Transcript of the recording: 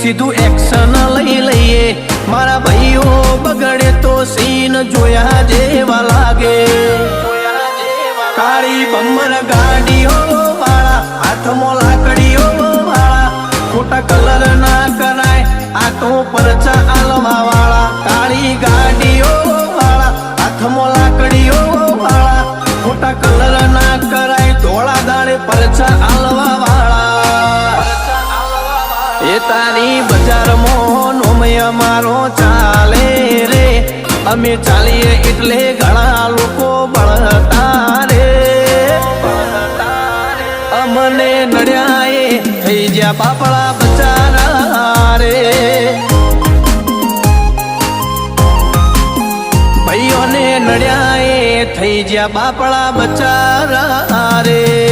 સીધું એક્શન લઈ લઈએ મારા ભાઈઓ બગડે તો સીન જોયા જેવા લાગે કાળી બમ્બર ગાડીઓ વાળા હાથમાં લાકડીઓ વાળા ખોટા કલર ના કરાય આ તો પરચા આલવા વાળા કાળી ગાડીઓ વાળા હાથમાં લાકડીઓ વાળા ખોટા કલર ના કરાય ધોળા દાડે પરચા આલવા વાળા એ તારી બજારમાં નોમય મારો ચાલે રે અમે ચાલીએ એટલે ઘણા લોકો બળતા રે અમને નડ્યા એ થઈ જ્યાં બાપડા બચારા રે ભાઈઓને નડ્યા એ થઈ જ્યાં બાપડા બચારા રે